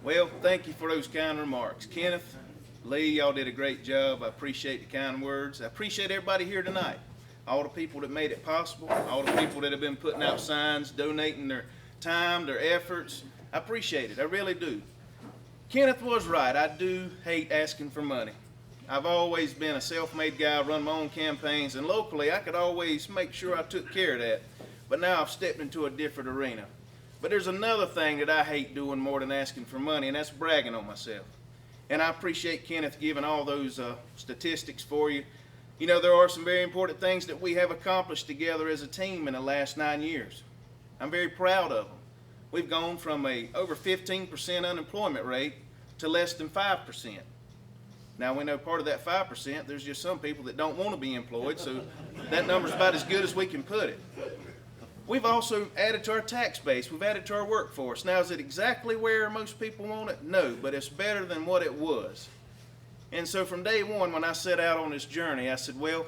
Well, thank you for those kind remarks. Kenneth, Lee, y'all did a great job. I appreciate the kind words. I appreciate everybody here tonight. All the people that made it possible, all the people that have been putting out signs, donating their time, their efforts. I appreciate it. I really do. Kenneth was right. I do hate asking for money. I've always been a self-made guy, run my own campaigns, and locally I could always make sure I took care of that. But now I've stepped into a different arena. But there's another thing that I hate doing more than asking for money, and that's bragging on myself. And I appreciate Kenneth giving all those statistics for you. You know, there are some very important things that we have accomplished together as a team in the last 9 years. I'm very proud of them. We've gone from a over 15% unemployment rate to less than 5%. Now we know part of that 5%, there's just some people that don't want to be employed, so that number's about as good as we can put it. We've also added to our tax base. We've added to our workforce. Now, is it exactly where most people want it? No, but it's better than what it was. And so from day one, when I set out on this journey, I said, well,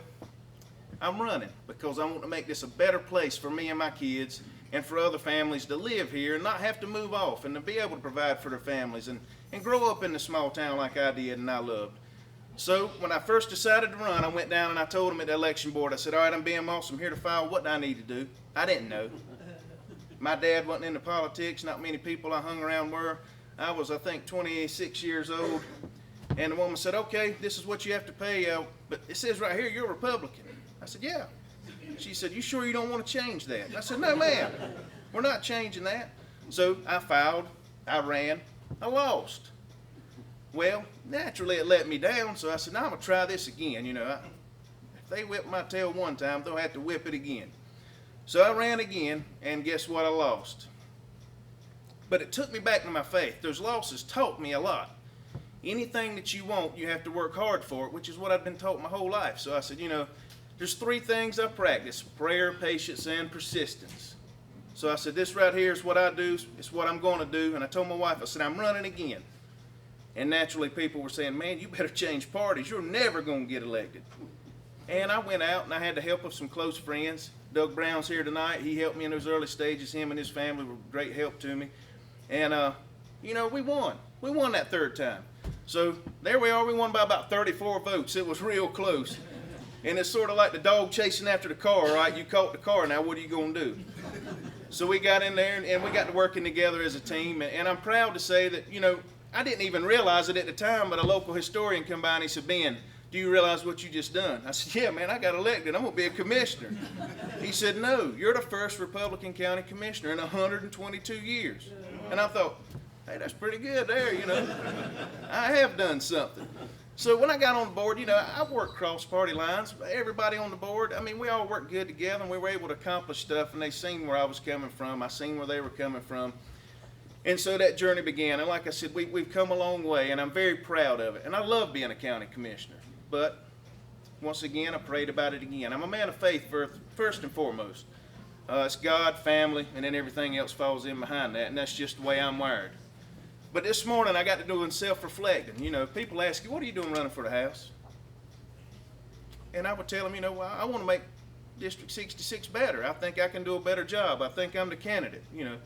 I'm running because I want to make this a better place for me and my kids and for other families to live here and not have to move off and to be able to provide for their families and grow up in the small town like I did and I loved. So when I first decided to run, I went down and I told them at the election board, I said, all right, I'm being Moss, I'm here to file. What do I need to do? I didn't know. My dad wasn't into politics. Not many people I hung around were. I was, I think, 26 years old. And the woman said, okay, this is what you have to pay. But it says right here, you're a Republican. I said, yeah. She said, you sure you don't want to change that? I said, no, ma'am. We're not changing that. So I filed. I ran. I lost. Well, naturally it let me down, so I said, now I'm going to try this again. You know, if they whip my tail one time, they'll have to whip it again. So I ran again, and guess what? I lost. But it took me back to my faith. Those losses taught me a lot. Anything that you want, you have to work hard for it, which is what I've been taught my whole life. So I said, you know, there's 3 things I practice: prayer, patience, and persistence. So I said, this right here is what I do. It's what I'm going to do. And I told my wife, I said, I'm running again. And naturally people were saying, man, you better change parties. You're never going to get elected. And I went out and I had the help of some close friends. Doug Brown's here tonight. He helped me in those early stages. Him and his family were great help to me. And, you know, we won. We won that 3rd time. So there we are. We won by about 34 votes. It was real close. And it's sort of like the dog chasing after the car, right? You caught the car. Now what are you going to do? So we got in there and we got to working together as a team. And I'm proud to say that, you know, I didn't even realize it at the time, but a local historian come by and he said, Ben, do you realize what you just done? I said, yeah, man, I got elected. I'm going to be a commissioner. He said, no, you're the first Republican county commissioner in 122 years. And I thought, hey, that's pretty good there, you know. I have done something. So when I got on the board, you know, I worked cross party lines. Everybody on the board, I mean, we all worked good together and we were able to accomplish stuff, and they seen where I was coming from. I seen where they were coming from. And so that journey began, and like I said, we've come a long way, and I'm very proud of it. And I love being a county commissioner. But once again, I prayed about it again. I'm a man of faith first and foremost. It's God, family, and then everything else falls in behind that, and that's just the way I'm wired. But this morning, I got to doing self-reflecting. You know, people ask you, what are you doing running for the House? And I would tell them, you know, well, I want to make District 66 better. I think I can do a better job. I think I'm the candidate, you know.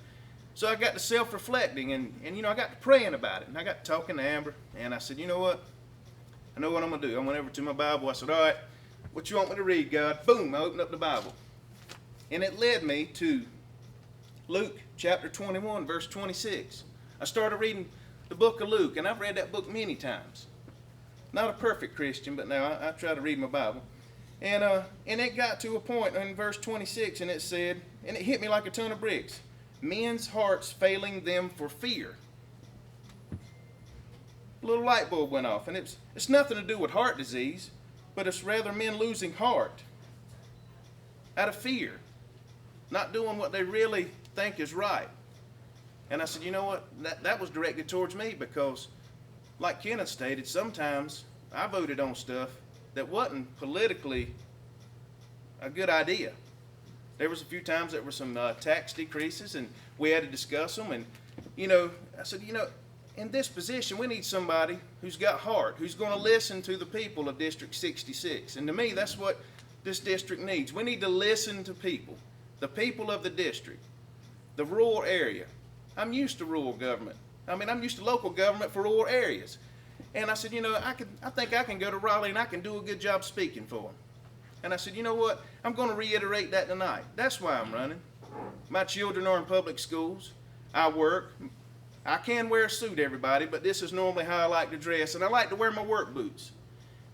So I got to self-reflecting, and you know, I got to praying about it, and I got to talking to Amber, and I said, you know what? I know what I'm going to do. I went over to my Bible. I said, all right, what you want me to read, God? Boom, I opened up the Bible. And it led me to Luke chapter 21, verse 26. I started reading the book of Luke, and I've read that book many times. Not a perfect Christian, but now I try to read my Bible. And it got to a point in verse 26, and it said, and it hit me like a ton of bricks, men's hearts failing them for fear. A little light bulb went off, and it's nothing to do with heart disease, but it's rather men losing heart out of fear, not doing what they really think is right. And I said, you know what, that was directed towards me, because like Kenneth stated, sometimes I voted on stuff that wasn't politically a good idea. There was a few times there were some tax decreases, and we had to discuss them. And, you know, I said, you know, in this position, we need somebody who's got heart, who's going to listen to the people of District 66. And to me, that's what this district needs. We need to listen to people, the people of the district, the rural area. I'm used to rural government. I mean, I'm used to local government for rural areas. And I said, you know, I think I can go to Raleigh and I can do a good job speaking for them. And I said, you know what? I'm going to reiterate that tonight. That's why I'm running. My children are in public schools. I work. I can wear a suit, everybody, but this is normally how I like to dress. And I like to wear my work boots.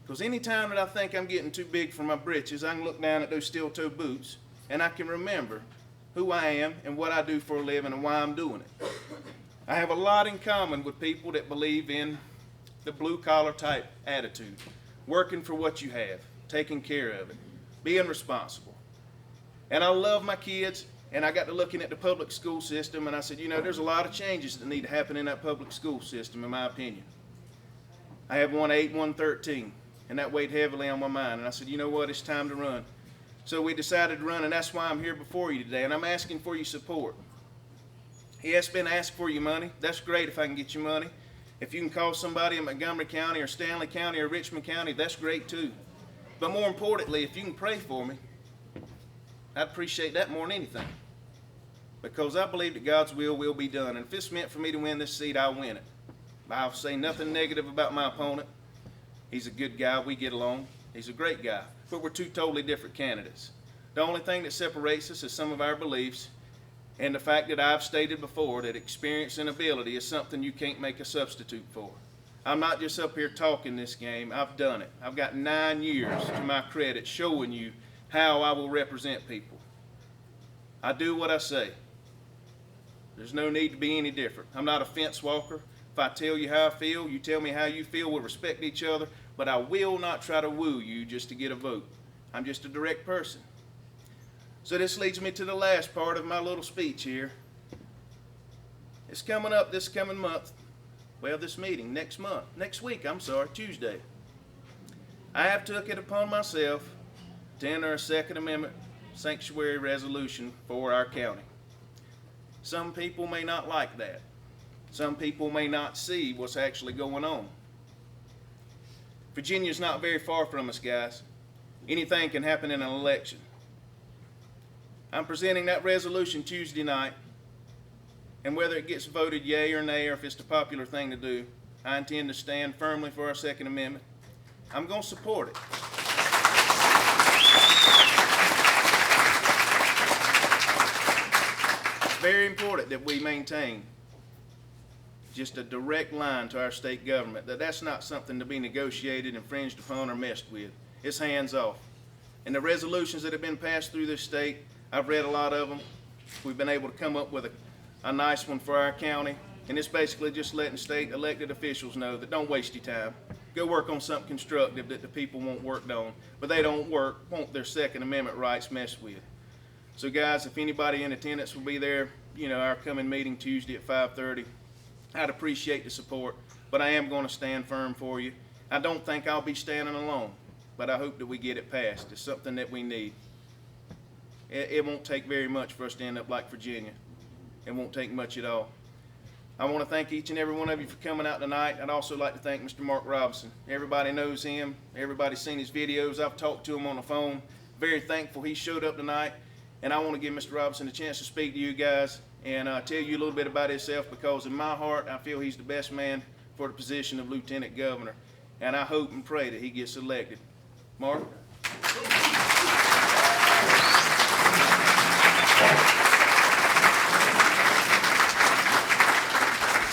Because any time that I think I'm getting too big for my britches, I can look down at those steel-toe boots and I can remember who I am and what I do for a living and why I'm doing it. I have a lot in common with people that believe in the blue-collar type attitude, working for what you have, taking care of it, being responsible. And I love my kids, and I got to looking at the public school system, and I said, you know, there's a lot of changes that need to happen in that public school system, in my opinion. I have one 8, one 13, and that weighed heavily on my mind, and I said, you know what, it's time to run. So we decided to run, and that's why I'm here before you today, and I'm asking for your support. He has been asked for your money. That's great if I can get you money. If you can call somebody in Montgomery County or Stanley County or Richmond County, that's great too. But more importantly, if you can pray for me, I'd appreciate that more than anything. Because I believe that God's will be done. And if it's meant for me to win this seat, I'll win it. I'll say nothing negative about my opponent. He's a good guy. We get along. He's a great guy. But we're two totally different candidates. The only thing that separates us is some of our beliefs and the fact that I've stated before that experience and ability is something you can't make a substitute for. I'm not just up here talking this game. I've done it. I've got 9 years to my credit showing you how I will represent people. I do what I say. There's no need to be any different. I'm not a fence walker. If I tell you how I feel, you tell me how you feel. We'll respect each other. But I will not try to woo you just to get a vote. I'm just a direct person. So this leads me to the last part of my little speech here. It's coming up this coming month. Well, this meeting, next week, Tuesday. I have took it upon myself to enter a Second Amendment sanctuary resolution for our county. Some people may not like that. Some people may not see what's actually going on. Virginia's not very far from us, guys. Anything can happen in an election. I'm presenting that resolution Tuesday night, and whether it gets voted yea or nay, or if it's the popular thing to do, I intend to stand firmly for our Second Amendment. I'm going to support it. It's very important that we maintain just a direct line to our state government, that's not something to be negotiated, infringed upon, or messed with. It's hands off. And the resolutions that have been passed through this state, I've read a lot of them. We've been able to come up with a nice one for our county, and it's basically just letting state elected officials know that don't waste your time. Go work on something constructive that the people won't work on, but they don't want their Second Amendment rights messed with. So guys, if anybody in attendance will be there, our coming meeting Tuesday at 5:30, I'd appreciate the support, but I am going to stand firm for you. I don't think I'll be standing alone, but I hope that we get it passed. It's something that we need. It won't take very much for us to end up like Virginia. It won't take much at all. I want to thank each and every one of you for coming out tonight. I'd also like to thank Mr. Mark Robinson. Everybody knows him. Everybody's seen his videos. I've talked to him on the phone. Very thankful he showed up tonight. And I want to give Mr. Robinson a chance to speak to you guys and tell you a little bit about himself, because in my heart, I feel he's the best man for the position of Lieutenant Governor. And I hope and pray that he gets elected. Mark?